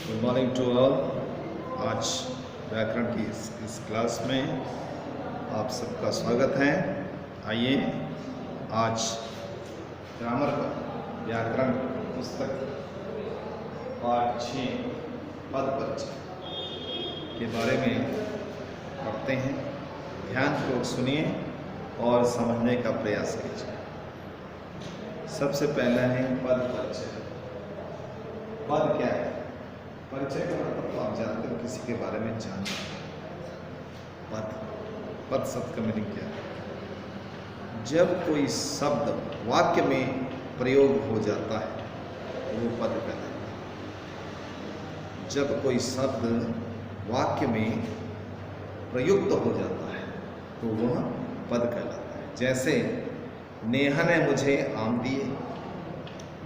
Good morning to all. आज व्याकरण की इस क्लास में आप सबका स्वागत है। आइए आज ग्रामर का व्याकरण पुस्तक पाठ 6 पद परिचय के बारे में पढ़ते हैं। ध्यानपूर्वक सुनिए और समझने का प्रयास कीजिए। सबसे पहला है पद परिचय। पद क्या है? परिचय का मतलब तो आप जानते हो, किसी के बारे में जानना। पद शब्द का मीनिंग क्या है? जब कोई शब्द वाक्य में प्रयोग हो जाता है तो वो पद कहलाता है। जब कोई शब्द वाक्य में प्रयुक्त हो जाता है तो वह पद कहलाता है। जैसे नेहा ने मुझे आम दिए।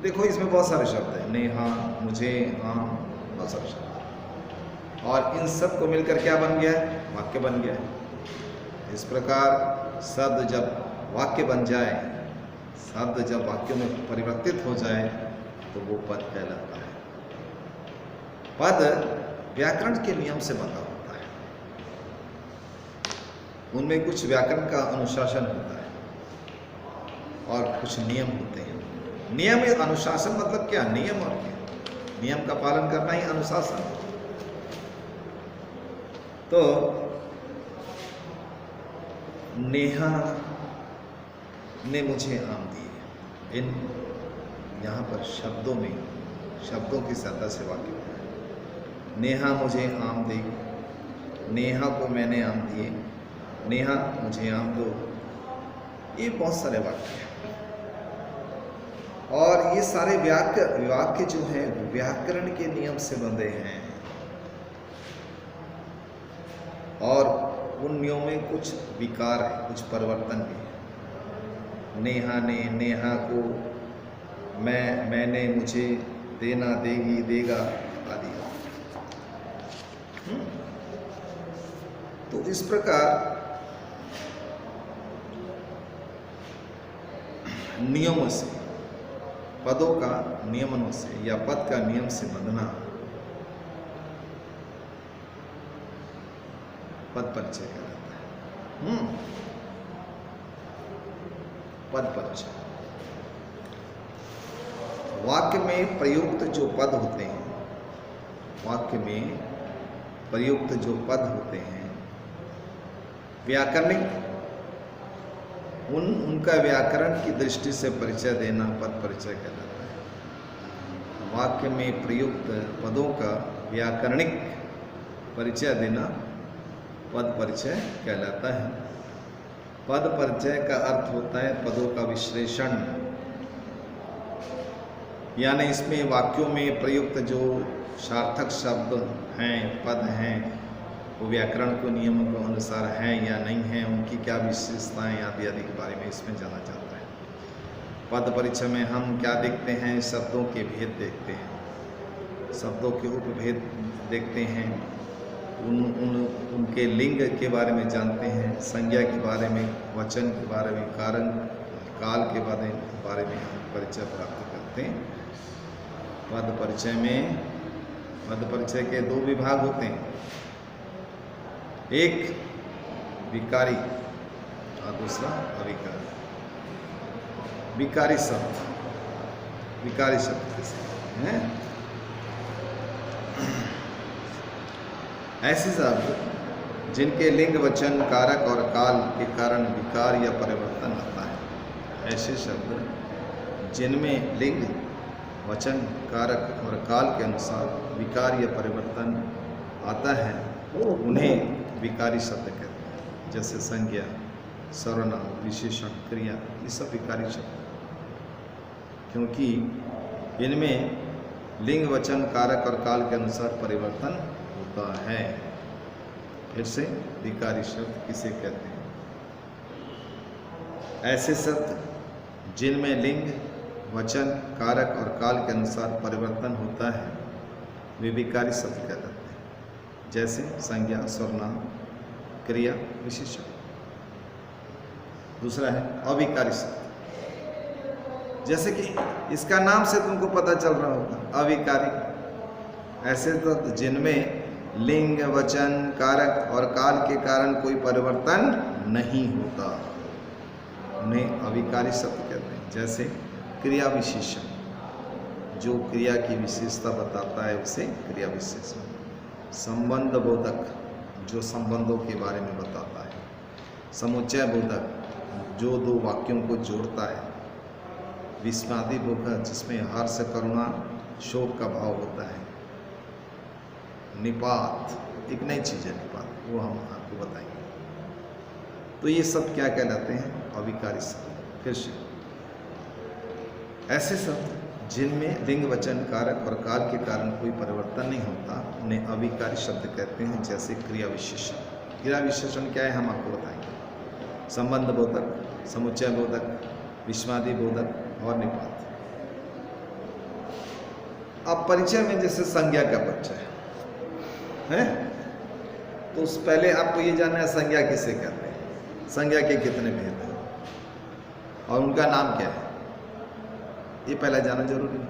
देखो, इसमें बहुत सारे शब्द हैं। नेहा, मुझे, आम, बहुत सारे शब्द, और इन सब को मिलकर क्या बन गया है? वाक्य बन गया है। इस प्रकार शब्द जब वाक्य बन जाए, शब्द जब वाक्यों में परिवर्तित हो जाए तो वो पद कहलाता है। पद व्याकरण के नियम से बंधा होता है। उनमें कुछ व्याकरण का अनुशासन होता है और कुछ नियम होते हैं। नियम या अनुशासन मतलब क्या? नियम और क्या? नियम का पालन करना ही अनुशासन। तो नेहा ने मुझे आम दिए, इन यहाँ पर शब्दों में, शब्दों की सहायता से वाक्य बना है। नेहा मुझे आम देगी, नेहा को मैंने आम दिए, नेहा मुझे आम दो। ये बहुत सारे वाक्य हैं और ये सारे वाक्य जो है व्याकरण के नियम से बंधे हैं और उन नियमों में कुछ विकार है, कुछ परिवर्तन भी है। नेहा ने, नेहा को, मैंने, मुझे, देना, देगी, देगा आदि। तो इस प्रकार नियमों से, पदों का नियमनों से या पद का नियम से बंधना पद परिचय कहलाता है। पद परिचय वाक्य में प्रयुक्त जो पद होते हैं, वाक्य में प्रयुक्त जो पद होते हैं व्याकरणिक, उनका व्याकरण की दृष्टि से परिचय देना पद परिचय कहलाता है। वाक्य में प्रयुक्त पदों का व्याकरणिक परिचय देना पद परिचय कहलाता है। पद परिचय का अर्थ होता है पदों का विश्लेषण, यानी इसमें वाक्यों में प्रयुक्त जो सार्थक शब्द हैं, पद हैं, वो व्याकरण को नियमों के अनुसार हैं या नहीं हैं, उनकी क्या विशेषताएं आदि आदि के बारे में इसमें जाना जाता है। पद परिचय में हम क्या देखते हैं? शब्दों के भेद देखते हैं, शब्दों के उपभेद देखते हैं, उनके लिंग के बारे में जानते हैं, संज्ञा के बारे में, वचन के बारे में, कारण काल के बारे में हम परिचय प्राप्त करते हैं। पद परिचय में, पद परिचय के दो विभाग होते हैं, एक विकारी और दूसरा अविकारी। विकारी शब्द, विकारी शब्द कैसे हैं? ऐसे शब्द जिनके लिंग, वचन, कारक और काल के कारण विकार या परिवर्तन आता है। ऐसे शब्द जिनमें लिंग, वचन, कारक और काल के अनुसार विकार या परिवर्तन आता है उन्हें विकारी शब्द कहते हैं। जैसे संज्ञा, सर्वनाम, विशेषण, क्रिया, ये सब विकारी शब्द, क्योंकि इनमें लिंग, वचन, कारक और काल के अनुसार परिवर्तन होता है। फिर से विकारी शब्द किसे कहते हैं? ऐसे शब्द जिनमें लिंग, वचन, कारक और काल के अनुसार परिवर्तन होता है वे विकारी शब्द कहलाते हैं। जैसे संज्ञा, सर्वनाम, क्रिया, विशेषण। दूसरा है अविकारी शब्द, जैसे कि इसका नाम से तुमको पता चल रहा होगा, अविकारी। ऐसे तत्व जिनमें लिंग, वचन, कारक और काल के कारण कोई परिवर्तन नहीं होता, उन्हें अविकारी शब्द कहते हैं। जैसे क्रिया विशेषण, जो क्रिया की विशेषता बताता है उसे क्रिया विशेषण। संबंध बोधक, जो संबंधों के बारे में बताता है। समुच्चय बोधक, जो दो वाक्यों को जोड़ता है। विस्मादि बोधक, जिसमें हर्ष, करुणा, शोक का भाव होता है। निपात, एक नई चीज़ है निपात, वो हम आपको बताएंगे। तो ये सब क्या कहलाते हैं? अविकारी शब्द। फिर से ऐसे शब्द जिनमें लिंग, वचन, कारक और काल के कारण कोई परिवर्तन नहीं होता, उन्हें अविकारी शब्द कहते हैं। जैसे क्रिया विशेषण। क्रिया विशेषण क्या है हम आपको बताएंगे। संबंध बोधक, समुच्चय बोधक, विस्मादि बोधक और निपात। अब परिचय में जैसे संज्ञा का परिचय है, तो उस पहले आपको ये जानना है संज्ञा किसे कहते हैं, संज्ञा के कितने भेद हैं और उनका नाम क्या है, ये पहले जानना जरूरी है,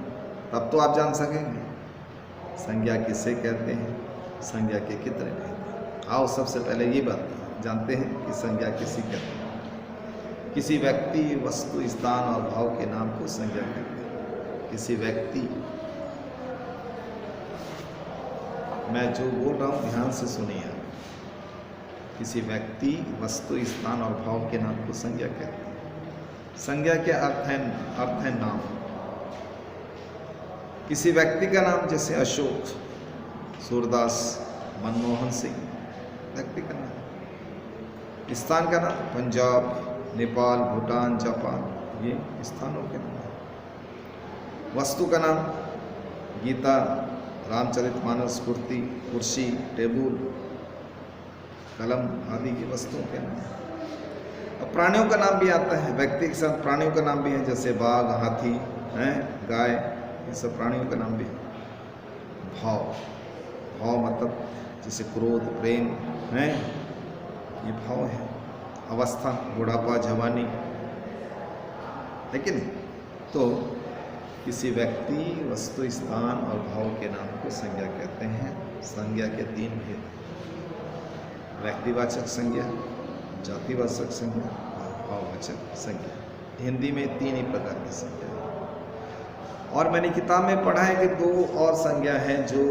तब तो आप जान सकेंगे संज्ञा किसे कहते हैं, संज्ञा के कितने भेद हैं। आओ सबसे पहले ये बात जानते हैं कि संज्ञा किसे कहते हैं। किसी व्यक्ति, वस्तु, स्थान और भाव के नाम को संज्ञा कहते हैं। किसी व्यक्ति, मैं जो बोल रहा हूँ ध्यान से सुनिए। किसी व्यक्ति, वस्तु, स्थान और भाव के नाम को संज्ञा कहते हैं। संज्ञा के अर्थ है नाम। किसी व्यक्ति का नाम जैसे अशोक, सूरदास, मनमोहन सिंह, व्यक्ति का नाम। स्थान का नाम पंजाब, नेपाल, भूटान, जापान, ये स्थानों के नाम। वस्तु का नाम गीता, रामचरितमानस, कुर्ती, कुर्सी, टेबुल, कलम आदि की वस्तुओं के नाम। अब प्राणियों का नाम भी आता है, व्यक्ति के साथ प्राणियों का नाम भी है, जैसे बाघ, हाथी, गाय, ये सब प्राणियों का नाम भी है। भाव, भाव मतलब जैसे क्रोध, प्रेम, ये भाव है। अवस्था, बुढ़ापा, जवानी, है कि नहीं? तो किसी व्यक्ति, वस्तु, स्थान और भाव के नाम को संज्ञा कहते हैं। संज्ञा के तीन भेद, व्यक्तिवाचक संज्ञा, जातिवाचक संज्ञा और भाववाचक संज्ञा। हिंदी में तीन ही प्रकार की संज्ञा है। और मैंने किताब में पढ़ा है कि दो और संज्ञा हैं जो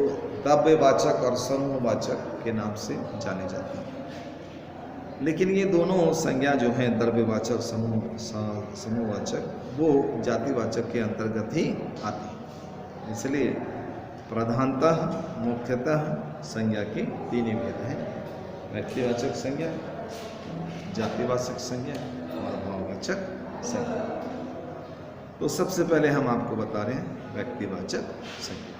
द्रव्यवाचक और समूहवाचक के नाम से जाने जाती हैं। लेकिन ये दोनों संज्ञा जो हैं द्रव्यवाचक, समूहवाचक, वो जातिवाचक के अंतर्गत ही आती है। इसलिए प्रधानतः, मुख्यतः संज्ञा के तीन ही भेद हैं, व्यक्तिवाचक संज्ञा, जातिवाचक संज्ञा और भाववाचक संज्ञा। तो सबसे पहले हम आपको बता रहे हैं व्यक्तिवाचक संज्ञा।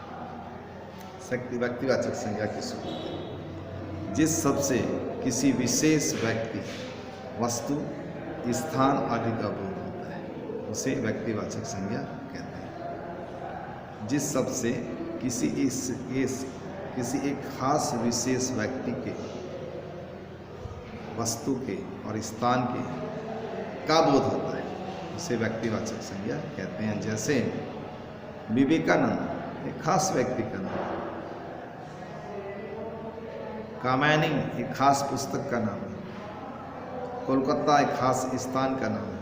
व्यक्तिवाचक संज्ञा किसको कहते हैं? जिस सबसे किसी विशेष व्यक्ति, वस्तु, स्थान आदि का बोध होता है, उसे व्यक्तिवाचक संज्ञा कहते हैं। जिस सबसे किसी एक खास विशेष व्यक्ति के, वस्तु के और स्थान के का बोध होता है, उसे व्यक्तिवाचक संज्ञा कहते हैं। जैसे विवेकानंद एक खास व्यक्ति का नाम, कामायनी एक खास पुस्तक का नाम है, कोलकाता एक खास स्थान का नाम है।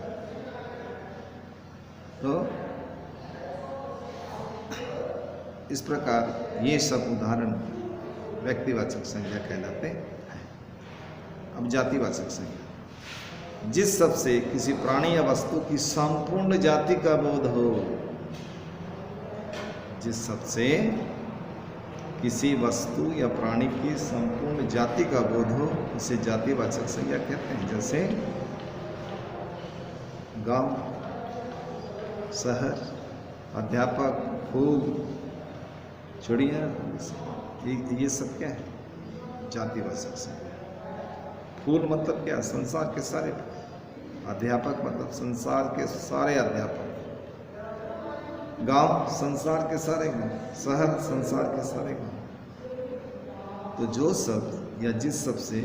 तो इस प्रकार ये सब उदाहरण व्यक्तिवाचक संज्ञा कहलाते हैं। अब जातिवाचक संज्ञा, जिस सबसे किसी प्राणी या वस्तु की संपूर्ण जाति का बोध हो, जिस सबसे किसी वस्तु या प्राणी की संपूर्ण जाति का बोध हो, उसे जातिवाचक संज्ञा कहते हैं। जैसे गांव, शहर, अध्यापक, फूल, चिड़िया, ये सब क्या है? जातिवाचक संज्ञा। फूल मतलब क्या? संसार के सारे। अध्यापक मतलब संसार के सारे अध्यापक। गांव संसार के सारे गांव, शहर संसार के सारे गांव। तो जो शब्द या जिस शब्द से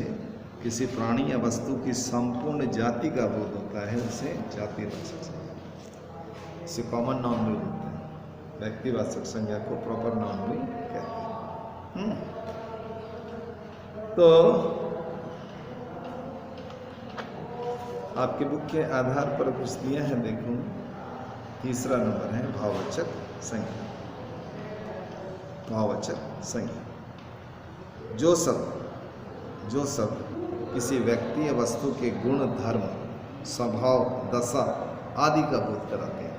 किसी प्राणी या वस्तु की संपूर्ण जाति का बोध होता है, उसे जातिवाचक संज्ञा, इसे कॉमन नाउन भी बोलते हैं। व्यक्तिवाचक संज्ञा को प्रॉपर नाउन भी कहते हैं। तो आपके बुक के आधार पर कुछ दिया है, देखो तीसरा नंबर है भाववाचक संज्ञा। भाववाचक संज्ञा जो शब्द किसी व्यक्ति या वस्तु के गुण, धर्म, स्वभाव, दशा आदि का बोध कराते हैं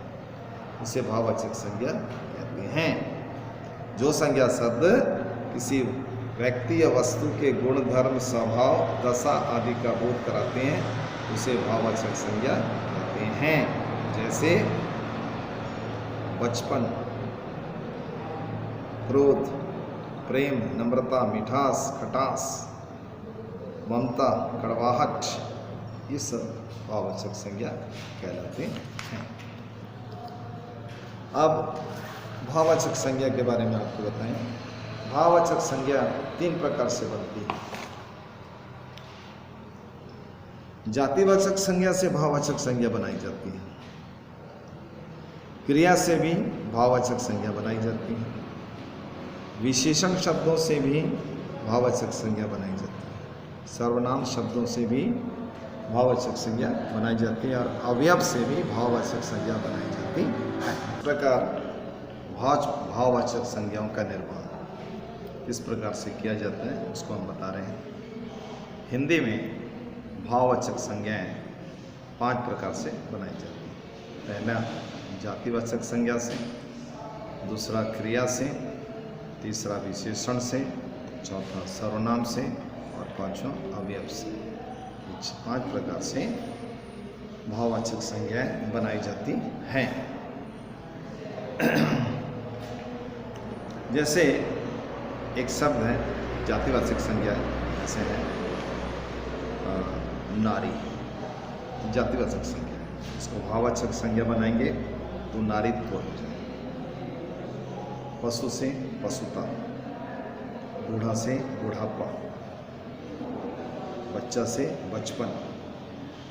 उसे भाववाचक संज्ञा कहते हैं। जो संज्ञा शब्द किसी व्यक्ति या वस्तु के गुण, धर्म, स्वभाव, दशा आदि का बोध कराते हैं उसे भाववाचक संज्ञा कहते हैं। जैसे बचपन, क्रोध, प्रेम, नम्रता, मिठास, खटास, ममता, कड़वाहट, ये सब भाववाचक संज्ञा कहलाते हैं। अब भाववाचक संज्ञा के बारे में आपको बताएं। भाववाचक संज्ञा 3 प्रकार से बनती है। जातिवाचक संज्ञा से भाववाचक संज्ञा बनाई जाती है। क्रिया से भी भाववाचक संज्ञा बनाई जाती है। विशेषण शब्दों से भी भाववाचक संज्ञा बनाई जाती है। सर्वनाम शब्दों से भी भाववाचक संज्ञा बनाई जाती है और अवयव से भी भाववाचक संज्ञा बनाई जाती है। इस प्रकार भाववाचक संज्ञाओं का निर्माण किस प्रकार से किया जाता है उसको हम बता रहे हैं। हिंदी में भाववाचक संज्ञाएं 5 प्रकार से बनाई जाती हैं। पहला जातिवाचक संज्ञा से, दूसरा क्रिया से, तीसरा विशेषण से, चौथा सर्वनाम से और पांचवा अवयव से। 5 प्रकार से भाववाचक संज्ञाएं बनाई जाती हैं। जैसे एक शब्द है जातिवाचक संज्ञा, जैसे है नारी, जातिवाचक संज्ञा। इसको भाववाचक संज्ञा बनाएंगे तो नारीत्व हो जाए। पशु से पशुता, बूढ़ा से बुढ़ापा, बच्चा से बचपन,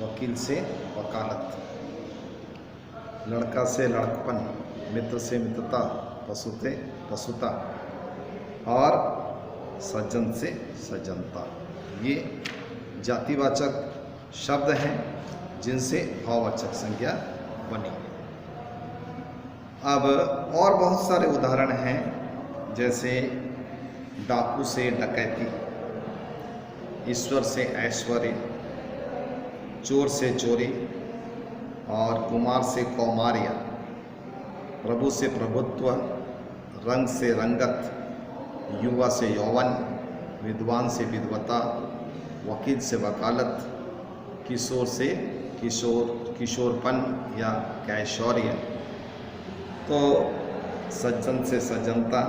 वकील से वकालत, लड़का से लड़कपन, मित्र से मित्रता, पशु से पशुता और सज्जन से सज्जनता। ये जातिवाचक शब्द हैं जिनसे भाववाचक संज्ञा बनी। अब और बहुत सारे उदाहरण हैं, जैसे डाकू से डकैती, ईश्वर से ऐश्वर्य, चोर से चोरी और कुमार से कौमार्य, प्रभु से प्रभुत्व, रंग से रंगत, युवा से यौवन, विद्वान से विद्वता, वकील से वकालत, किशोर से किशोरपन या कैशोर्य, तो सज्जन से सज्जनता,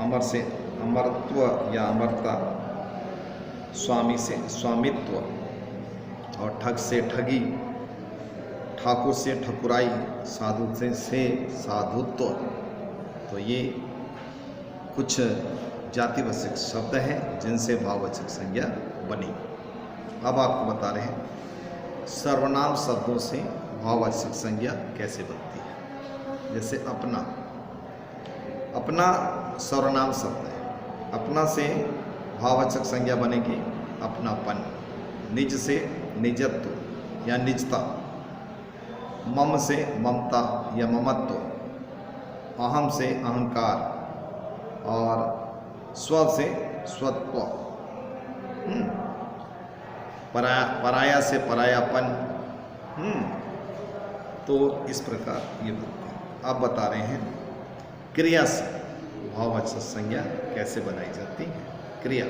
अमर से अमरत्व या अमरता, स्वामी से स्वामित्व और ठग से ठगी, ठाकुर से ठकुराई, साधु से साधुत्व। तो ये कुछ जातिवाचक शब्द हैं जिनसे भाववाचक संज्ञा बनी। अब आपको बता रहे हैं सर्वनाम शब्दों से भाववाचक संज्ञा कैसे बनती है। जैसे अपना, अपना सर्वनाम शब्द है। अपना से भाववाचक संज्ञा बनेगी अपनापन, निज से निजत्व या निजता, मम से ममता या ममत्व, अहम से अहंकार और स्व से स्वत्व, पराया से परायापन। तो इस प्रकार ये बनते हैं। अब बता रहे हैं क्रिया से भाववाचक संज्ञा कैसे बनाई जाती है। क्रिया,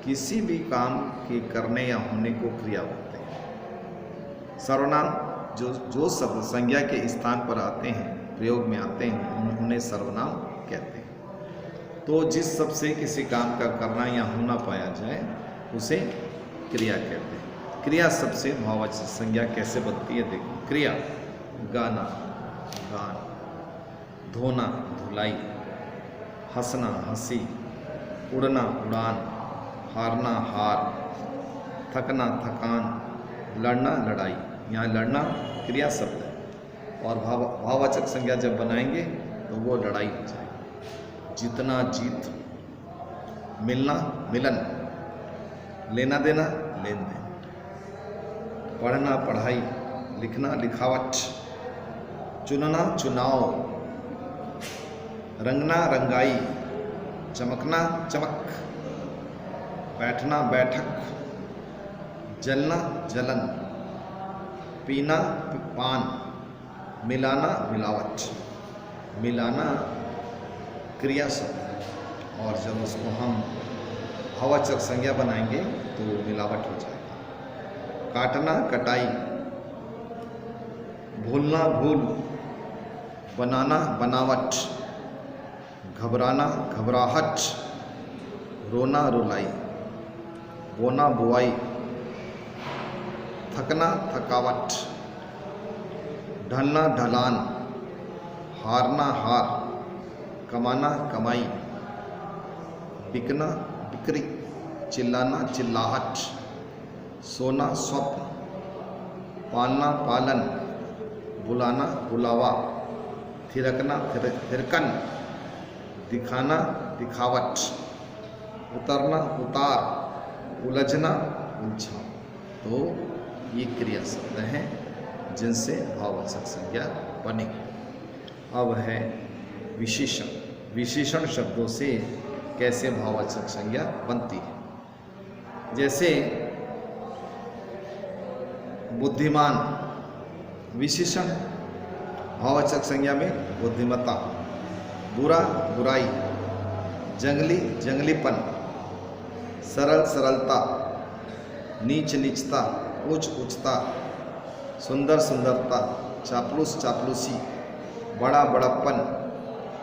किसी भी काम के करने या होने को क्रिया बोलते हैं। सर्वनाम जो शब्द संज्ञा के स्थान पर आते हैं, प्रयोग में आते हैं, उन्हें सर्वनाम कहते हैं। तो जिस शब्द से किसी काम का करना या होना पाया जाए उसे क्रिया कहते हैं। क्रिया शब्द से भाववाचक संज्ञा कैसे बनती है देखो। क्रिया, गाना गान, धोना धुलाई, हंसना हंसी, उड़ना उड़ान, हारना हार, थकना थकान, लड़ना लड़ाई। यहाँ लड़ना क्रिया शब्द है और भाववाचक संज्ञा जब बनाएंगे तो वो लड़ाई हो जाएगी। जीतना जीत, मिलना मिलन, लेना देना, लेन देन। पढ़ना पढ़ाई, लिखना लिखावट, चुनना चुनाव, रंगना रंगाई, चमकना चमक, बैठना बैठक, जलना जलन, पीना पान, मिलाना मिलावट। मिलाना क्रिया शब्द है और जब उसको हम भाववाचक संज्ञा बनाएंगे तो मिलावट हो जाएगा। काटना कटाई, भूलना भूल, बनाना बनावट, घबराना घबराहट, रोना रुलाई, बोना बुआई, थकना थकावट, ढलना ढलान, हारना हार, कमाना कमाई, बिकना बिक्री, चिल्लाना चिल्लाहट, सोना स्वप्न, पालना पालन, बुलाना बुलावा, थिरकना थिरकन, दिखाना दिखावट, उतरना उतार, उलझना उलझा। तो ये क्रिया शब्द हैं जिनसे भाववाचक संज्ञा बनी। अब है विशेषण। विशेषण शब्दों से कैसे भाववाचक संज्ञा बनती है। जैसे बुद्धिमान विशेषण, भाववाचक संज्ञा में बुद्धिमत्ता। बुरा बुराई, जंगली जंगलीपन, सरल सरलता, नीच नीचता, उच्च उच्चता, सुंदर सुंदरता, चापलूस चापलूसी, बड़ा बड़प्पन,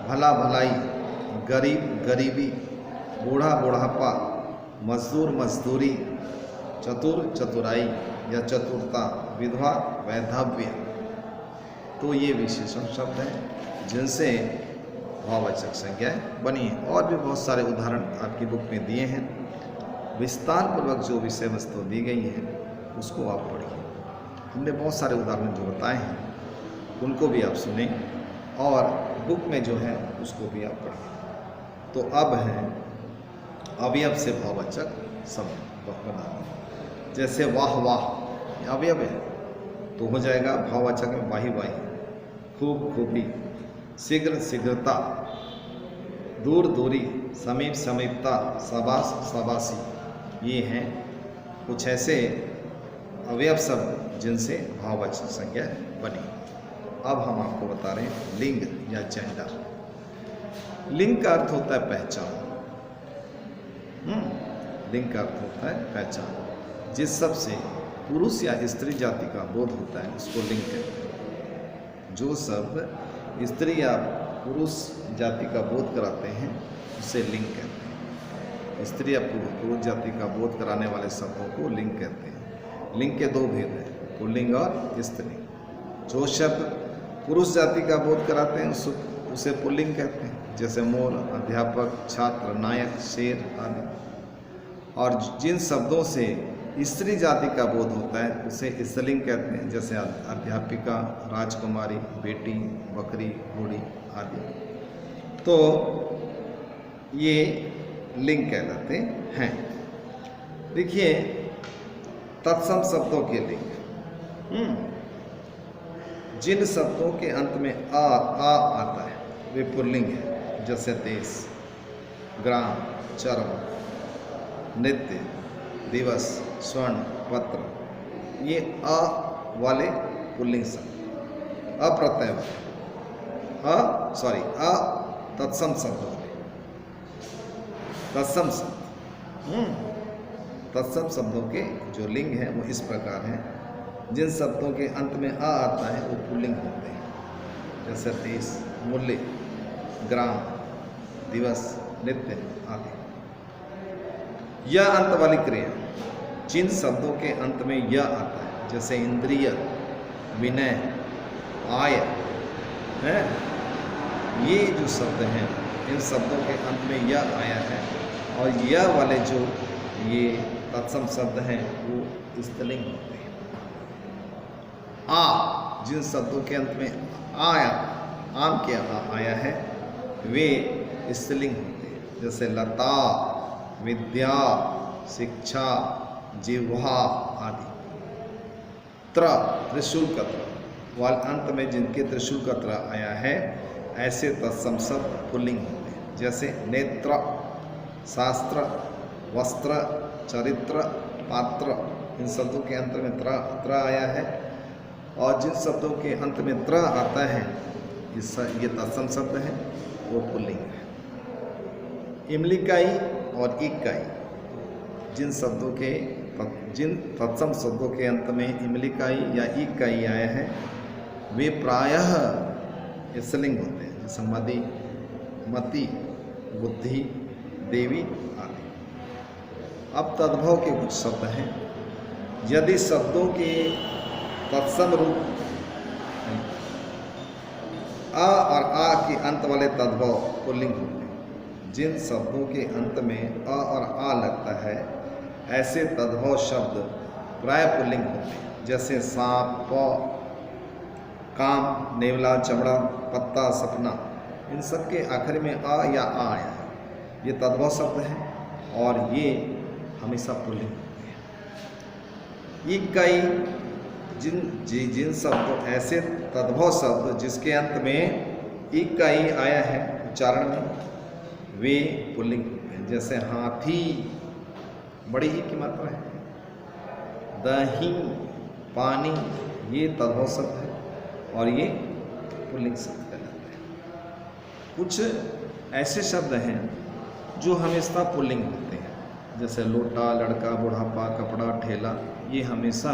भला भलाई, गरीब गरीबी, बूढ़ा बुढ़ापा, मजदूर मजदूरी, चतुर चतुराई या चतुरता, विधवा वैधव्य। तो ये विशेषण शब्द हैं जिनसे भाववाचक संज्ञाएं बनी हैं। और भी बहुत सारे उदाहरण आपकी बुक में दिए हैं। विस्तार पूर्वक जो विषय वस्तु दी गई है उसको आप पढ़िए। हमने बहुत सारे उदाहरण जो बताए हैं उनको भी आप सुने और बुक में जो है उसको भी आप पढ़िए। तो अब है अवयव से भाववाचक शब्द बनाना। जैसे वाह वाह अवयव है तो हो जाएगा भाववाचक में वाही वाही, खूब खूबी, शीघ्र शीघ्रता, दूर दूरी, समीप समीपता, शाबाश शाबाशी। ये हैं कुछ ऐसे अवयव शब्द जिनसे भाववाचक संज्ञा बनी। अब हम आपको बता रहे हैं लिंग या जेंडर। लिंग का अर्थ होता है पहचान। लिंग का अर्थ होता है पहचान। जिस शब्द से पुरुष या स्त्री जाति का बोध होता है उसको लिंग कहते हैं। जो शब्द स्त्री या पुरुष जाति का बोध कराते हैं उसे लिंग कहते हैं। स्त्री या पुरुष जाति का बोध कराने वाले शब्दों को लिंग कहते हैं। लिंग के दो भेद हैं, पुल्लिंग और स्त्रीलिंग। जो शब्द पुरुष जाति का बोध कराते हैं उसे पुल्लिंग कहते हैं, जैसे मोर, अध्यापक, छात्र, नायक, शेर आदि। और जिन शब्दों से स्त्री जाति का बोध होता है उसे स्त्रीलिंग कहते हैं, जैसे अध्यापिका, राजकुमारी, बेटी, बकरी, बूढ़ी आदि। तो ये लिंग कहलाते हैं। देखिए तत्सम शब्दों के लिंग। जिन शब्दों के अंत में आ आता है वे पुल्लिंग है, जैसे देश, ग्राम, चरम, नित्य, दिवस, स्वर्ण, पत्र। ये अ वाले पुल्लिंग शब्द, अप्रत्यय वाले, तत्सम शब्द वाले। तत्सम शब्द तत्सम शब्दों के जो लिंग हैं वो इस प्रकार हैं। जिन शब्दों के अंत में आ आता है वो पुल्लिंग होते हैं, जैसे देश, मूल्य, ग्राम, दिवस, नित्य आदि। यह अंत वाली क्रिया जिन शब्दों के अंत में यह आता है, जैसे इंद्रिय, विनय, आय है, ये जो शब्द हैं इन शब्दों के अंत में यह आया है। और यह वाले जो ये तत्सम शब्द हैं वो स्त्रीलिंग होते हैं। जिन शब्दों के अंत में आया, आम के आया है, वे स्त्रीलिंग होते हैं, जैसे लता, विद्या, शिक्षा, जिह्वा आदि। त्रिशूल का त्र, वाल अंत में जिनके त्रिशूल का त्र आया है ऐसे तत्सम शब्द पुल्लिंग होते हैं। जैसे नेत्र, शास्त्र, वस्त्र, चरित्र, पात्र, इन शब्दों के अंत में त्र आया है, और जिन शब्दों के अंत में त्र आता है ये तत्सम शब्द है, वो पुल्लिंग है। इमलिकाई और इकाई, जिन तत्सम शब्दों के अंत में इमलिकाई या इकाई आए हैं वे प्रायः स्त्रीलिंग होते हैं, जैसे मति, मति, बुद्धि, देवी आदि। अब तद्भव के कुछ शब्द हैं। यदि शब्दों के तत्सम रूप अ और आ के अंत वाले तद्भव पुल्लिंग होते हैं। जिन शब्दों के अंत में अ और आ लगता है ऐसे तद्भव शब्द प्राय पुल्लिंग होते हैं। जैसे सांप, काम, नेवला, चमड़ा, पत्ता, सपना, इन सब के आखिर में अ या आ आया है, ये तद्भव शब्द हैं और ये हमेशा पुल्लिंग होते हैं। इकाई, जिन शब्दों ऐसे तद्भव शब्द जिसके अंत में इकाई आया है उच्चारण में, वे पुल्लिंग होते हैं। जैसे हाथी, बड़ी ही की मात्रा है। दही, पानी, ये तद्भव शब्द है और ये पुल्लिंग शब्द कहलाते हैं। कुछ ऐसे शब्द हैं जो हमेशा पुल्लिंग होते हैं, जैसे लोटा, लड़का, बुढ़ापा, कपड़ा, ठेला, ये हमेशा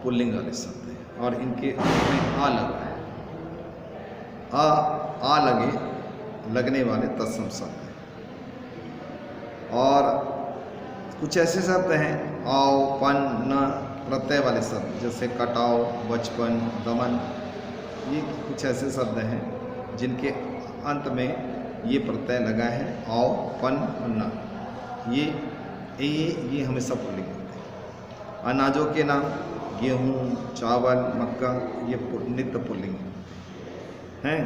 पुल्लिंग वाले शब्द हैं और इनके में आ लगा है। आ लगने वाले तत्सम शब्द हैं। और कुछ ऐसे शब्द हैं आओ, पन, न प्रत्यय वाले शब्द, जैसे कटाव, बचपन, दमन, ये कुछ ऐसे शब्द हैं जिनके अंत में ये प्रत्यय लगा है, आओ, पन और न, ये हमेशा पुल्लिंग होते हैं। अनाजों के नाम गेहूँ, चावल, मक्का, ये नित्य पुल्लिंग हैं।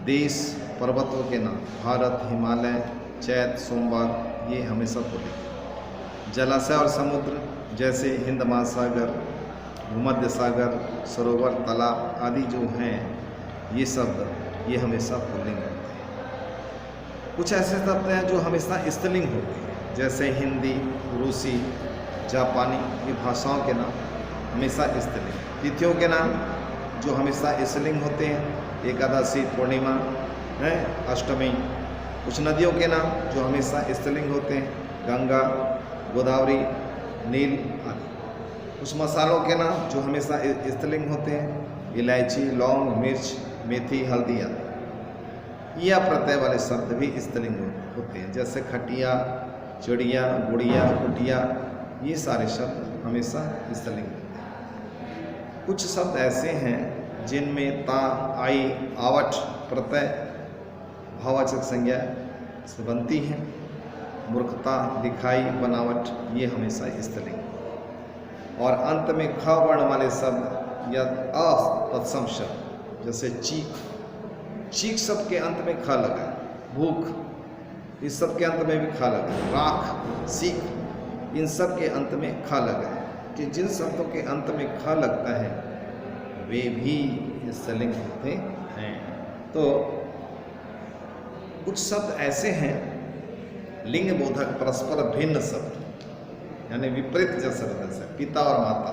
देश, पर्वतों के नाम भारत, हिमालय, चैत, सोमवार, ये हमेशा पुल्लिंग। जलाशय और समुद्र जैसे हिंद महासागर, भूमध्य सागर, सरोवर, तालाब आदि जो हैं ये शब्द ये हमेशा पुल्लिंग होते हैं। कुछ ऐसे शब्द हैं जो हमेशा स्त्रीलिंग होते हैं, जैसे हिंदी, रूसी, जापानी, ये भाषाओं के नाम हमेशा स्त्रीलिंग। तिथियों के नाम जो हमेशा स्त्रीलिंग होते हैं, एकादशी, पूर्णिमा है, अष्टमी। कुछ नदियों के नाम जो हमेशा स्त्रीलिंग होते हैं, गंगा, गोदावरी, नील आदि। कुछ मसालों के नाम जो हमेशा स्त्रीलिंग होते हैं, इलायची, लौंग, मिर्च, मेथी, हल्दी आदि। या प्रत्यय वाले शब्द भी स्त्रीलिंग होते हैं, जैसे खटिया, चिड़िया, गुड़िया, कुटिया, ये सारे शब्द हमेशा स्त्रीलिंग होते हैं। कुछ शब्द ऐसे हैं जिनमें ता, आई, आवट प्रत्यय भाववाचक संज्ञा से बनती हैं। मूर्खता, दिखाई, बनावट, ये हमेशा स्त्रीलिंग। और अंत में ख वर्ण वाले शब्द या अतत्सम शब्द, जैसे चीख, चीख शब्द के अंत में ख लगा है। भूख, इस सब के अंत में भी ख लगा है। राख, सीख, इन सब के अंत में ख लगा है। कि जिन शब्दों के अंत में ख लगता है वे भी स्त्रीलिंग होते हैं। तो कुछ शब्द ऐसे हैं लिंग बोधक परस्पर भिन्न शब्द, यानी विपरीत जैसे जैसे पिता और माता।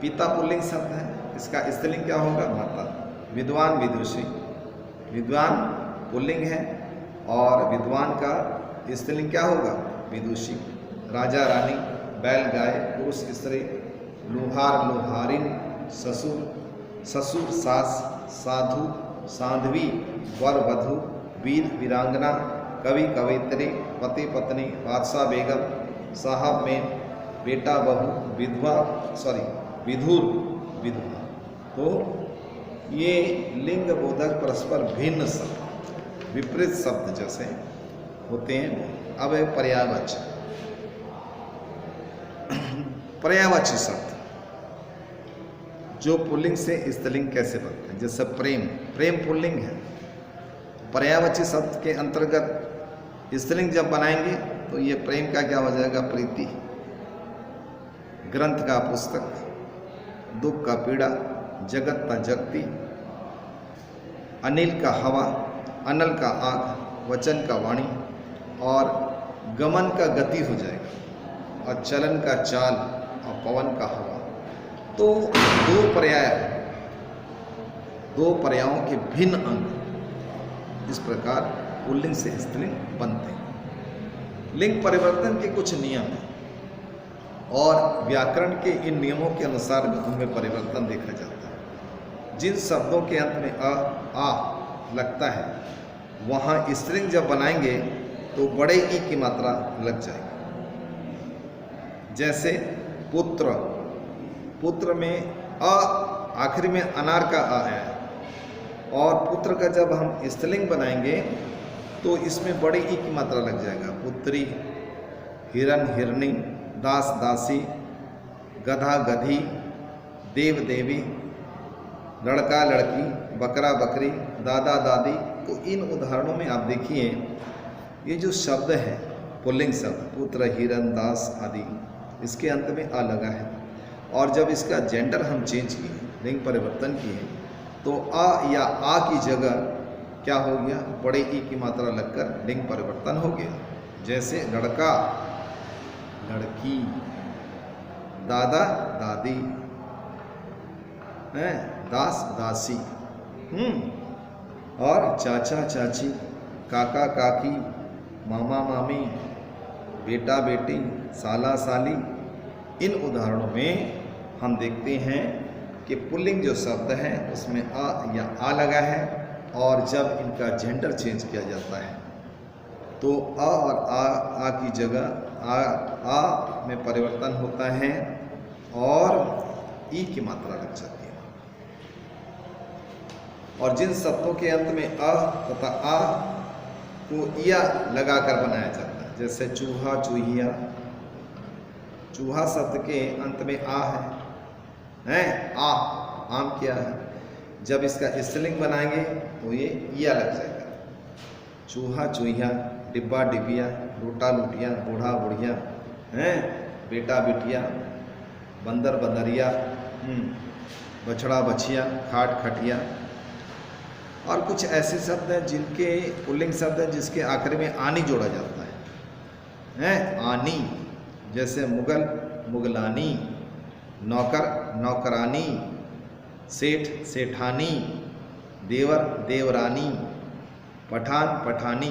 पिता पुल्लिंग शब्द है, इसका स्त्रीलिंग क्या होगा? माता। विद्वान, विदुषी, विद्वान पुल्लिंग है और विद्वान का स्त्रीलिंग क्या होगा? विदुषी। राजा, रानी, बैल, गाय, पुरुष, स्त्री, लुहार, लुहारिन, ससुर, ससुर, सास, साधु, साध्वी, वर, वधू, वीर, वीरांगना, कवि, कवयित्री, पति, पत्नी, बादशाह, बेगम, साहब, में, बेटा, बहू, विधवा, विधुर, विधवा। तो ये लिंग बोधक परस्पर भिन्न शब्द, विपरीत शब्द जैसे होते हैं। अब है पर्यायवाची। पर्यायवाची शब्द जो पुल्लिंग से स्त्रीलिंग कैसे बनते हैं, जैसे प्रेम, प्रेम पुल्लिंग है। पर्यायवाची शब्द के अंतर्गत स्त्रीलिंग जब बनाएंगे तो ये प्रेम का क्या हो जाएगा? प्रीति। ग्रंथ का पुस्तक, दुख का पीड़ा, जगत का जगती, अनिल का हवा, अनल का आग, वचन का वाणी, और गमन का गति हो जाएगा, और चलन का चाल, और पवन का हवा। तो दो पर्यायों के भिन्न अंग इस प्रकार पुल्लिंग से स्त्रीलिंग बनते हैं। लिंग परिवर्तन के कुछ नियम हैं और व्याकरण के इन नियमों के अनुसार उनमें परिवर्तन देखा जाता है। जिन शब्दों के अंत में आ लगता है वहाँ स्त्रीलिंग जब बनाएंगे तो बड़े ई की मात्रा लग जाएगी। जैसे पुत्र, पुत्र में अ आखिरी में अनार का आ है, और पुत्र का जब हम स्त्रीलिंग बनाएंगे तो इसमें बड़ी ई की मात्रा लग जाएगा। पुत्री, हिरण हिरणी, दास दासी, गधा गधी, देव देवी, लड़का लड़की, बकरा बकरी, दादा दादी। तो इन उदाहरणों में आप देखिए ये जो शब्द है पुल्लिंग शब्द, पुत्र, हिरण, दास आदि, इसके अंत में आ लगा है। और जब इसका जेंडर हम चेंज किए, लिंग परिवर्तन किए, तो आ या आ की जगह क्या हो गया? बड़े ई की मात्रा लगकर लिंग परिवर्तन हो गया। जैसे लड़का लड़की, दादा दादी, दास दासी, और चाचा चाची, काका काकी, मामा मामी, बेटा बेटी, साला साली। इन उदाहरणों में हम देखते हैं कि पुल्लिंग जो शब्द है उसमें आ या आ लगा है, और जब इनका जेंडर चेंज किया जाता है तो आ और आ की जगह आ में परिवर्तन होता है और ई की मात्रा लग जाती है। और जिन शब्दों के अंत में अ तथा आ को या लगाकर बनाया जाता है, जैसे चूहा चूहिया, चूहा शब्द के अंत में आ है आ, आम क्या है? जब इसका स्त्रीलिंग बनाएंगे तो ये या लग जाएगा। चूहा चूहिया, डिब्बा डिबिया, लूटा लुटिया, बूढ़ा बुढ़िया, बेटा बिटिया, बंदर बंदरिया, बछड़ा बछिया, खाट खटिया। और कुछ ऐसे शब्द हैं जिनके पुल्लिंग शब्द हैं जिसके आखिर में आनी जोड़ा जाता है, आनी। जैसे मुगल मुगलानी, नौकर नौकरानी, सेठ सेठानी, देवर देवरानी, पठान पठानी।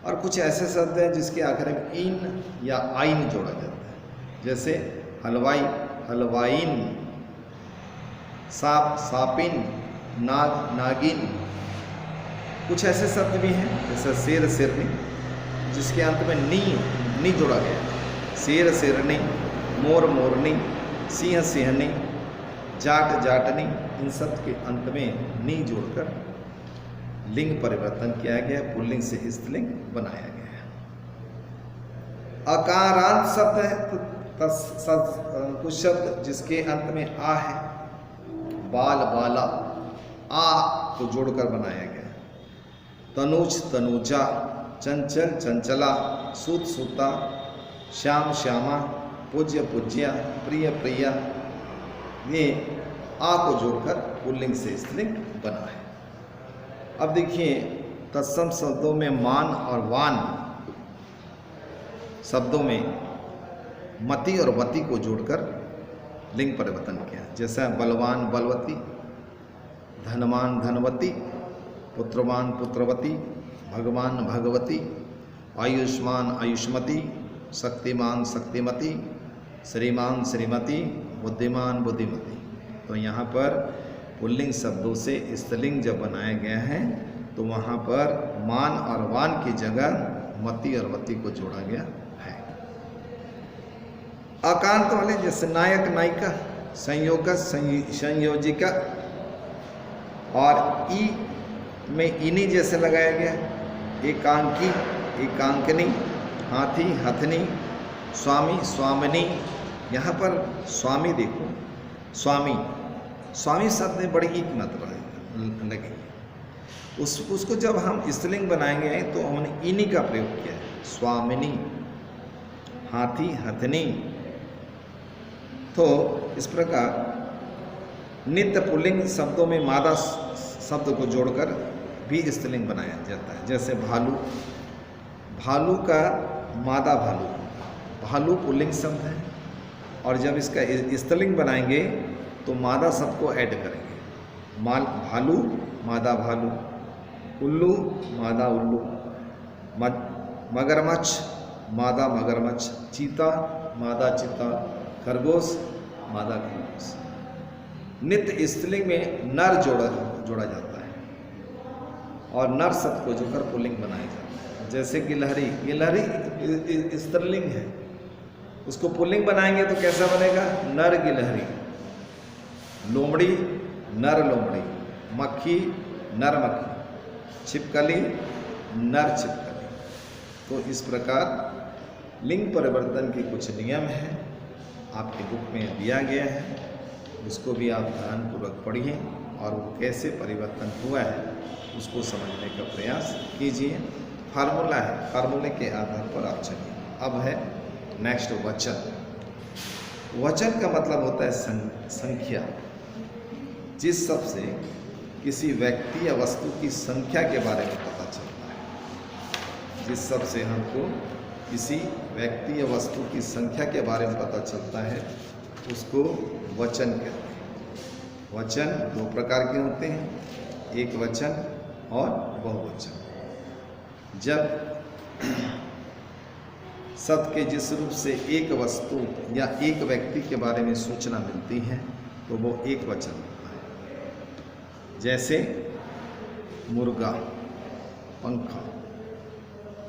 और कुछ ऐसे शब्द हैं जिसके आखिर में इन या आइन जोड़ा जाता है, जैसे हलवाई हलवाइन, सांप सापिन, नाग नागिन। कुछ ऐसे शब्द भी हैं जैसे शेर शेरनी, जिसके अंत में नी जोड़ा गया। शेर शेरनी, मोर मोरनी, सिंह सिंहनी, जाट जाटनी। इन सब के अंत में नी जोड़कर लिंग परिवर्तन किया गया, पुल्लिंग से स्त्रीलिंग बनाया गया है। अकारांत शब्द है कुछ शब्द जिसके अंत में आ है, बाल बाला, आ को जोड़कर बनाया गया। तनुज तनुजा, चंचल चंचला, सूत सूता, श्याम श्यामा, पूज्य पूज्या, प्रिय प्रिया। ये आ को जोड़कर पुल्लिंग से स्त्रीलिंग बना है। अब देखिए तत्सम शब्दों में मान और वान शब्दों में मति और वति को जोड़कर लिंग परिवर्तन किया। जैसा बलवान बलवती, धनवान धनवती, पुत्रवान पुत्रवती, भगवान भगवती, आयुष्मान आयुष्मती, शक्तिमान शक्तिमती, श्रीमान श्रीमती, बुद्धिमान बुद्धिमती। तो यहाँ पर पुल्लिंग शब्दों से स्त्रीलिंग जब बनाया गया है तो वहाँ पर मान और वान की जगह मति और वति को जोड़ा गया है। अकांत वाले जैसे नायक नायिका, संयोजक संयोजिका, और ई में इनी जैसे लगाया गया। एकांकी एकांकनी, हाथी हथनी, स्वामी स्वामिनी। यहाँ पर स्वामी देखो, स्वामी स्वामी शब्द में बड़ी एक मात्रा लगेगी। उसको जब हम स्त्रीलिंग बनाएंगे तो हमने इनी का प्रयोग किया है। स्वामिनी, हाथी हथनी। तो इस प्रकार नित्य पुल्लिंग शब्दों में मादा शब्द को जोड़कर भी स्त्रीलिंग बनाया जाता है। जैसे भालू, भालू का मादा भालू, भालू पुल्लिंग शब्द है, और जब इसका स्त्रीलिंग बनाएंगे तो मादा शब्द को ऐड करेंगे। भालू मादा भालू, उल्लू मादा उल्लू, मगरमच्छ मादा मगरमच्छ, चीता मादा चीता, खरगोश मादा खरगोश। नित्य स्त्रीलिंग में नर जोड़ा जाता है और नर शब्द को जोड़कर पुल्लिंग बनाया जाता है। जैसे गिलहरी, गिलहरी स्त्रीलिंग है, उसको पुल्लिंग बनाएंगे तो कैसा बनेगा? नर गिलहरी। लोमड़ी नर लोमड़ी, मक्खी नर मक्खी, छिपकली नर छिपकली। तो इस प्रकार लिंग परिवर्तन के कुछ नियम हैं, आपकी बुक में दिया गया है, उसको भी आप ध्यानपूर्वक पढ़िए और वो कैसे परिवर्तन हुआ है उसको समझने का प्रयास कीजिए। फार्मूला है, फार्मूले के आधार पर आप चलिए। अब है नेक्स्ट वचन। वचन का मतलब होता है संख्या। जिस शब्द से किसी व्यक्ति या वस्तु की संख्या के बारे में पता चलता है, जिस शब्द से हमको किसी व्यक्ति या वस्तु की संख्या के बारे में पता चलता है उसको वचन कहते हैं। वचन दो प्रकार के होते हैं, एक वचन और बहुवचन। जब शब्द के जिस रूप से एक वस्तु या एक व्यक्ति के बारे में सूचना मिलती है तो वो एक वचन होता है। जैसे मुर्गा, पंखा,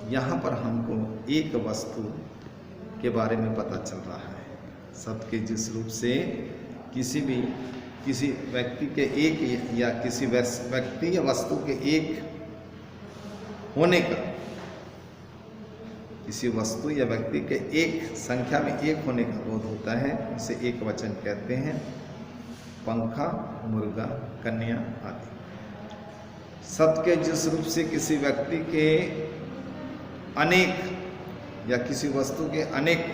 यहाँ पर हमको एक वस्तु के बारे में पता चल रहा है। शब्द के जिस रूप से किसी व्यक्ति के एक या किसी व्यक्ति या वस्तु के एक होने का, किसी वस्तु या व्यक्ति के एक संख्या में एक होने का बोध होता है, उसे एक वचन कहते हैं। पंखा, मुर्गा, कन्या आदि। शब्द के जिस रूप से किसी व्यक्ति के अनेक या किसी वस्तु के अनेक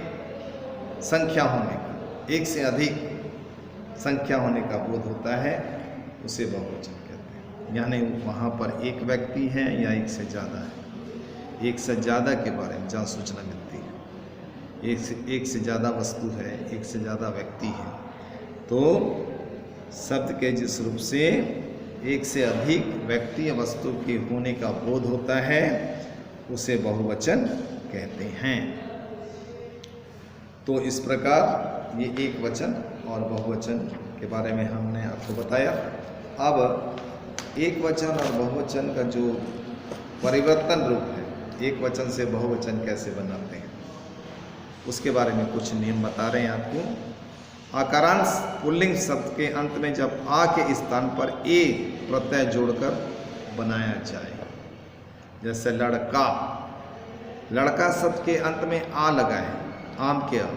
संख्या होने का, एक से अधिक संख्या होने का बोध होता है, उसे बहुवचन कहते हैं। यानी वहाँ पर एक व्यक्ति है या एक से ज़्यादा है, एक से ज़्यादा के बारे में जहाँ सूचना मिलती है, एक से ज़्यादा वस्तु है, एक से ज़्यादा व्यक्ति है, तो शब्द के जिस रूप से एक से अधिक व्यक्ति या वस्तु के होने का बोध होता है उसे बहुवचन कहते हैं। तो इस प्रकार ये एक वचन और बहुवचन के बारे में हमने आपको बताया। अब एक वचन और बहुवचन का जो परिवर्तन रूप है, एक वचन से बहुवचन कैसे बनाते हैं उसके बारे में कुछ नियम बता रहे हैं आपको। आकारांश पुल्लिंग शब्द के अंत में जब आ के स्थान पर ए प्रत्यय जोड़कर बनाया जाए। जैसे लड़का, लड़का शब्द के अंत में आ लगाए, आम के आ,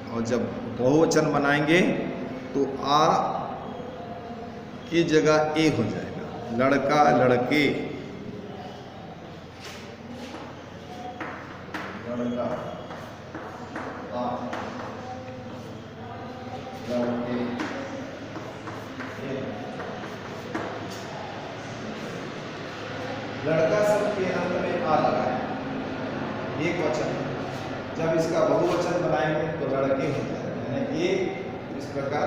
और जब बहुवचन बनाएंगे तो आ की जगह ए हो जाएगा। लड़का, लड़के, लड़का, आ, लड़के, लड़का शब्द के अंत में आ लगाए, एक वचन। जब इसका बहुवचन बनाएंगे तो लड़के हो जाएगा, यानी ये इस प्रकार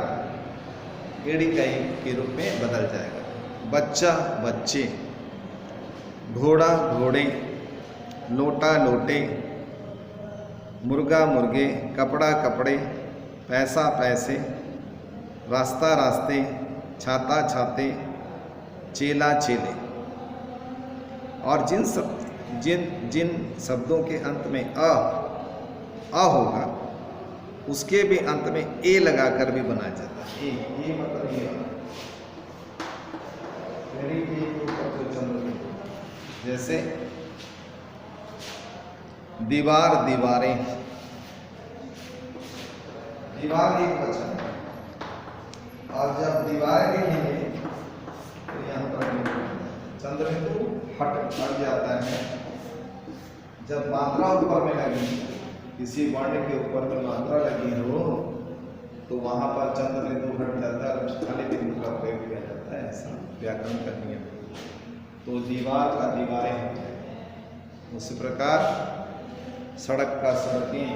एड़ी कई के रूप में बदल जाएगा। बच्चा, बच्चे, घोड़ा, घोड़े, लोटा, लोटे, मुर्गा, मुर्गे, कपड़ा, कपड़े, पैसा, पैसे, रास्ता, रास्ते, छाता, छाते, चेला, चेले। और जिन शब्दों के अंत में अ होगा उसके भी अंत में ए लगाकर भी बनाया जाता है। ए मतलब ये जैसे दीवार, दीवारें, दीवार एक वचन है, और जब दीवारें लिखेंगे तो यहाँ पर चंद्रबिंदु हट जाता है। जब मात्रा ऊपर में लगी, किसी वर्ण के ऊपर में मात्रा लगी हो तो वहां पर चंद्र बिंदु हट जाता है और खाली बिंदु का प्रयोग किया जाता है। ऐसा व्याकरण का नियम। तो दीवार का दीवारें होते हैं। उसी प्रकार सड़क का सड़कें,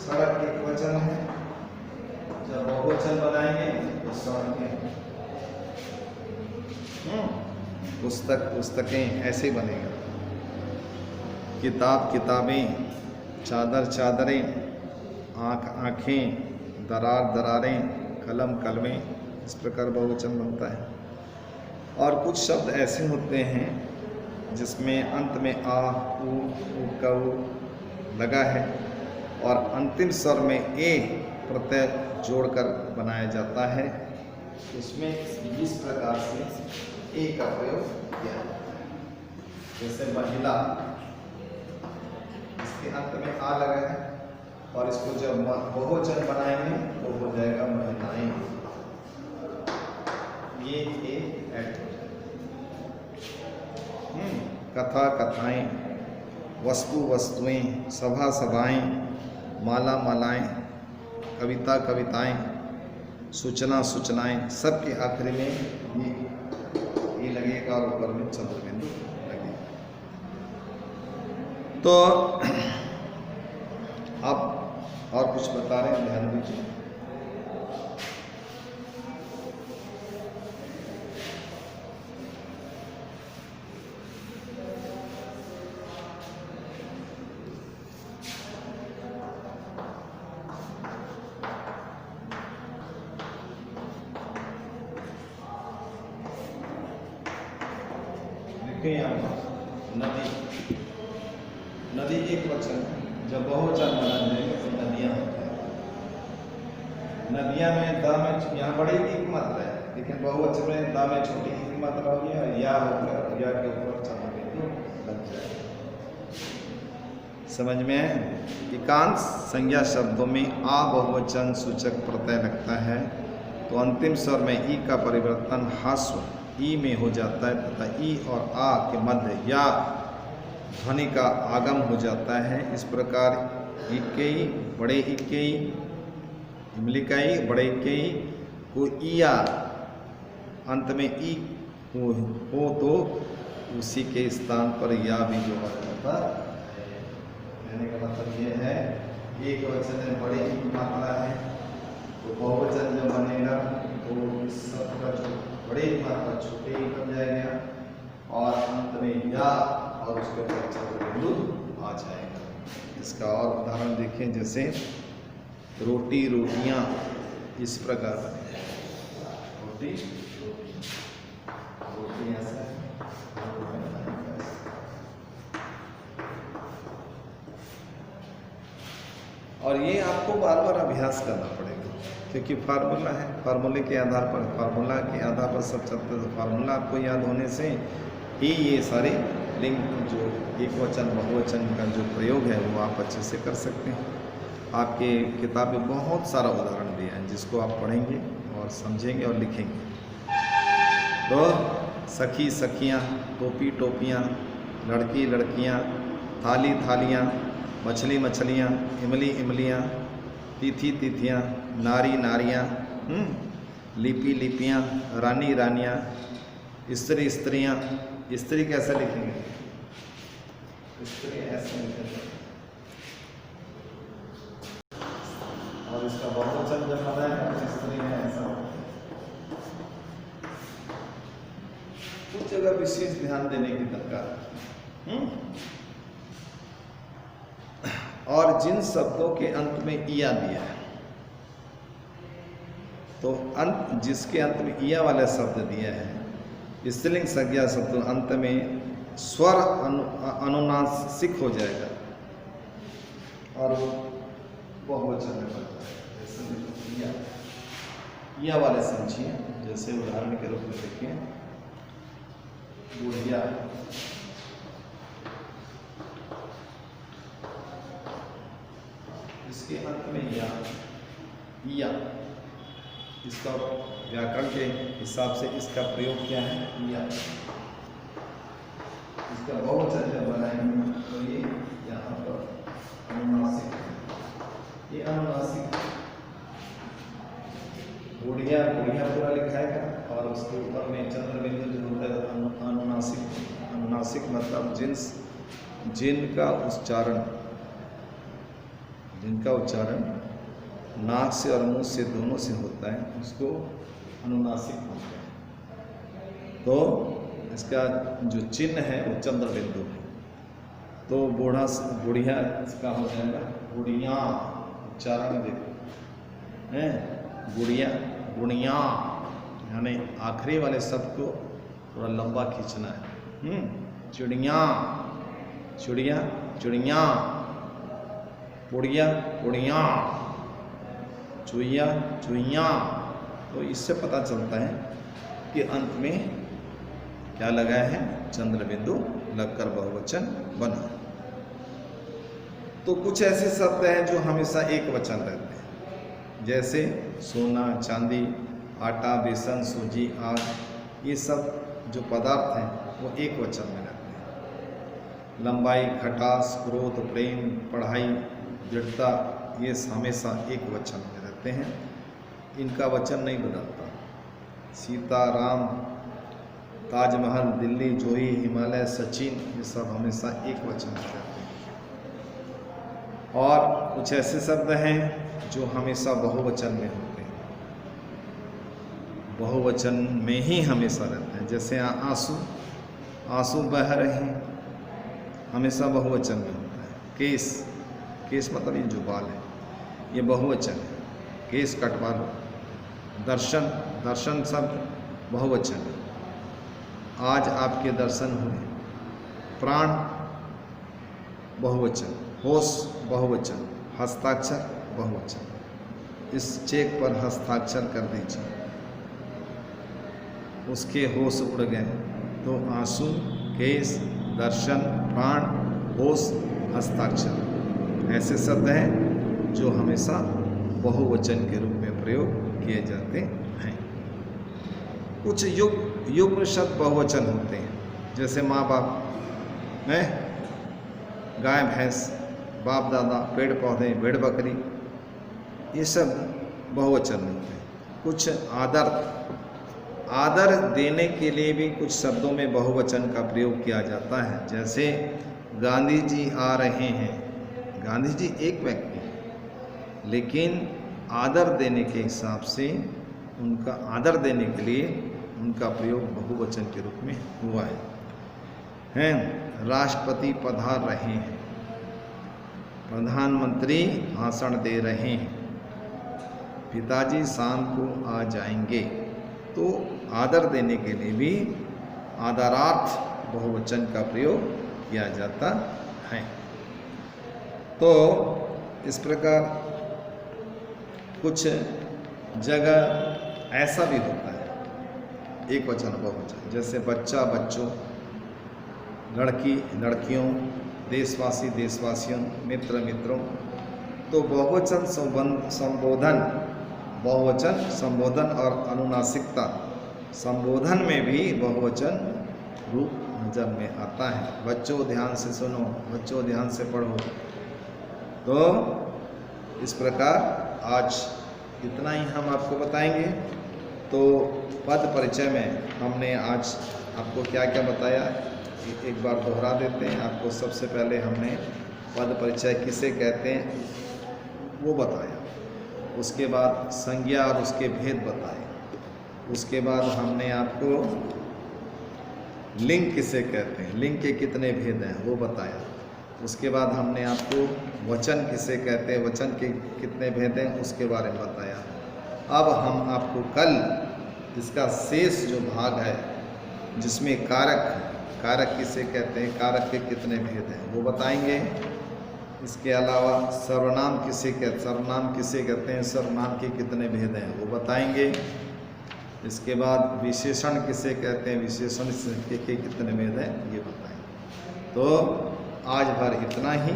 सड़क एक वचन है, जब बहुवचन बनाएंगे तो सड़कें, पुस्तक पुस्तकें, ऐसे ही बनेगा। किताब किताबें, चादर चादरें, आँख आँखें, दरार दरारें, कलम कलमें, इस प्रकार बहुवचन बनता है। और कुछ शब्द ऐसे होते हैं जिसमें अंत में आ, उ, क लगा है और अंतिम स्वर में ए प्रत्यय जोड़कर बनाया जाता है। उसमें इस प्रकार से ए का प्रयोग किया जाता है। जैसे महिला, इसके अंत में आ लगा है और इसको जब बहुवचन बनाएंगे तो हो जाएगा महिलाएं। ये ए ऐड हो जाएगा। कथा कथाएं, वस्तु वस्तुएं, सभा सभाएं, माला मालाएं, कविता कविताएं, सूचना सूचनाएं, सबके आखिरी में ये लगेगा और ऊपर में चंद्र बिंदु लगेगा। तो अब और कुछ बता रहे हैं, ध्यान दीजिए। नदी, नदी एक वचन, जब बहुवचन बना जाएगा तो नदियाँ होती हैं। नदियाँ में द में यहाँ बड़ी एक मात्रा है, लेकिन बहुवचन में द में छोटी एक मात्रा होगी और या होकर या के ऊपर चंद्र बिंदु लग जाएगा। समझ में है? एकांत संज्ञा शब्दों में आ बहुवचन सूचक प्रत्यय लगता है तो अंतिम स्वर में ई का परिवर्तन ह्रस्व ई में हो जाता है तथा ई और आ के मध्य या ध्वनि का आगम हो जाता है। इस प्रकार इक्कई, बड़े इक्कई, इमलिकाई, बड़े इक्कई को ईया अंत में ई हो तो उसी के स्थान पर या भी जोड़ा जाता है। कहने का मतलब ये है, एक वचन में बड़े की मात्रा है तो बहुवचन जब बनेगा तो इस शब्द का जो बड़े की मात्रा छोटे ही बन जाएगा और अंत में या और उसके ऊपर चंद्र बिंदु आ जाएगा। इसका और उदाहरण देखें, जैसे रोटी रोटियां, इस प्रकार बनेगा। रोटी रोटी ऐसा है, और ये आपको बार बार अभ्यास करना पड़ेगा क्योंकि फार्मूला है। फार्मूले के आधार पर, फार्मूला के आधार पर सब चलते हैं। फार्मूला आपको याद होने से ही ये सारे लिंग जो एक वचन बहुवचन का जो प्रयोग है वो आप अच्छे से कर सकते हैं। आपके किताब में बहुत सारा उदाहरण दिया है जिसको आप पढ़ेंगे और समझेंगे और लिखेंगे। तो सखी सखियाँ, टोपी टोपियाँ, लड़की लड़कियाँ, थाली थालियाँ, मछली मछलियाँ, इमली इमलियाँ, तिथि तिथियाँ, नारी नारियाँ, लिपि लिपियाँ, रानी रानियाँ, स्त्री स्त्रियाँ। स्त्री कैसे लिखेंगे? स्त्री ऐसे लिखेंगे और इसका बहुवचन जब बनाएगा तो स्त्री में ऐसा होगा। कुछ जगह विशेष ध्यान देने की दरकार है। और जिन शब्दों के अंत में इया दिया है तो अंत, जिसके अंत में इया वाला शब्द दिया है, स्त्रीलिंग संज्ञा शब्द अंत में स्वर अनुनासिक हो जाएगा और वो बहुवचन में बनता है। जैसे इया वाले समझिए, जैसे उदाहरण के रूप में देखिए, बुढ़िया, इसके अंत में या, इसका व्याकरण के हिसाब से इसका प्रयोग क्या है? या। इसका बहुवचन जब बनाएंगे तो ये यहाँ पर अनुनासिक, ये अनुनासिक गुड़िया गुड़िया पूरा लिखाएगा और उसके ऊपर में चंद्र बिंदु जो होता है अनुनासिक, अनुनासिक मतलब जिनका उच्चारण नाक से और मुंह से दोनों से होता है उसको अनुनासिक बोलते हैं। तो इसका जो चिन्ह है वो चंद्र बिंदु है। तो बुढ़िया इसका हो जाएगा गुड़िया, उच्चारण देखो है गुड़िया गुड़िया, यानी आखिरी वाले शब्द को थोड़ा लंबा खींचना है। चिड़िया चिड़िया चिड़िया, पुड़िया पुड़िया, चुईया चुईया। तो इससे पता चलता है कि अंत में क्या लगा है, चंद्र बिंदु लगकर बहुवचन बना। तो कुछ ऐसे शब्द हैं जो हमेशा एक वचन रहते हैं, जैसे सोना चांदी, आटा बेसन सूजी आग, ये सब जो पदार्थ हैं वो एक वचन में रहते हैं। लंबाई खटास क्रोध प्रेम पढ़ाई दृढ़ता, ये हमेशा एक वचन में रहते हैं, इनका वचन नहीं बदलता। सीता राम, ताजमहल, दिल्ली, जोही, हिमालय, सचिन, ये सब हमेशा एक वचन में रहते हैं। और कुछ ऐसे शब्द हैं जो हमेशा बहुवचन में होते हैं, बहुवचन में ही हमेशा रहते हैं। जैसे आंसू, आंसू बह रहे हैं, हमेशा बहुवचन में होता है। केस, केस मतलब ये जो बाल है ये बहुवचन है, केस कटवा लो। दर्शन, दर्शन शब्द बहुवचन है, आज आपके दर्शन हुए। प्राण बहुवचन, होश बहुवचन, हस्ताक्षर बहुवचन, इस चेक पर हस्ताक्षर कर दीजिए, उसके होश उड़ गए। तो आंसू, केस, दर्शन, प्राण, होश, हस्ताक्षर ऐसे शब्द हैं जो हमेशा बहुवचन के रूप में प्रयोग किए जाते हैं। कुछ युग्म शब्द बहुवचन होते हैं, जैसे माँ बाप हैं, गाय भैंस, बाप दादा, पेड़ पौधे, भेड़ बकरी, ये सब बहुवचन होते हैं। कुछ आदर देने के लिए भी कुछ शब्दों में बहुवचन का प्रयोग किया जाता है। जैसे गांधी जी आ रहे हैं, गांधी जी एक व्यक्ति है, लेकिन आदर देने के हिसाब से, उनका आदर देने के लिए उनका प्रयोग बहुवचन के रूप में हुआ है। राष्ट्रपति पधार रहे हैं, प्रधानमंत्री भाषण दे रहे हैं, पिताजी शाम को आ जाएंगे। तो आदर देने के लिए भी आदरार्थ बहुवचन का प्रयोग किया जाता है। तो इस प्रकार कुछ जगह ऐसा भी होता है एक वचन बहुवचन, जैसे बच्चा बच्चों, लड़की लड़कियों, देशवासी देशवासियों, मित्र मित्रों। तो बहुवचन संबोधन, बहुवचन संबोधन और अनुनासिकता, संबोधन में भी बहुवचन रूप नजर में आता है। बच्चों ध्यान से सुनो, बच्चों ध्यान से पढ़ो। तो इस प्रकार आज इतना ही हम आपको बताएंगे। तो पद परिचय में हमने आज आपको क्या क्या बताया, एक बार दोहरा देते हैं आपको। सबसे पहले हमने पद परिचय किसे कहते हैं वो बताया, उसके बाद संज्ञा और उसके भेद बताए, उसके बाद हमने आपको लिंग किसे कहते हैं, लिंग के कितने भेद हैं वो बताया, उसके बाद हमने आपको वचन किसे कहते हैं, वचन के कितने भेद हैं उसके बारे में बताया। अब हम आपको कल इसका शेष जो भाग है जिसमें कारक, कारक किसे कहते हैं, कारक के कितने भेद हैं वो बताएंगे। इसके अलावा सर्वनाम किसे कहते हैं, सर्वनाम के कितने भेद हैं वो बताएंगे। इसके बाद विशेषण किसे कहते हैं, विशेषण के कितने भेद हैं ये बताएंगे। तो आज भर इतना ही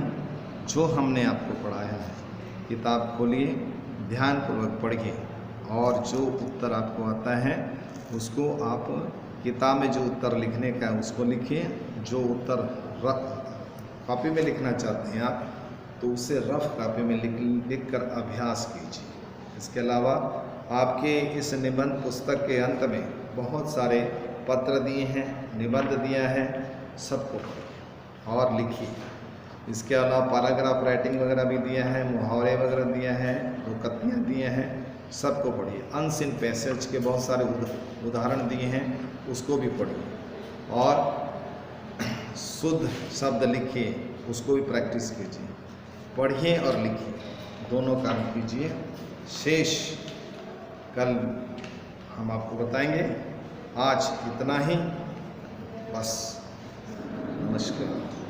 जो हमने आपको पढ़ाया है। किताब खोलिए, ध्यानपूर्वक पढ़िए और जो उत्तर आपको आता है उसको आप किताब में जो उत्तर लिखने का है उसको लिखिए। जो उत्तर रफ कॉपी में लिखना चाहते हैं आप तो उसे रफ कॉपी में लिख कर अभ्यास कीजिए। इसके अलावा आपके इस निबंध पुस्तक के अंत में बहुत सारे पत्र दिए हैं, निबंध दिया है, सबको पढ़िए और लिखिए। इसके अलावा पैराग्राफ राइटिंग वगैरह भी दिया है, मुहावरे वगैरह दिया है, लोकतियाँ दिए हैं, सबको पढ़िए। अनसीन पैसेज के बहुत सारे उदाहरण दिए हैं, उसको भी पढ़िए और शुद्ध शब्द लिखिए, उसको भी प्रैक्टिस कीजिए। पढ़िए और लिखिए, दोनों काम कीजिए। शेष कल हम आपको बताएंगे। आज इतना ही बस। नमस्कार।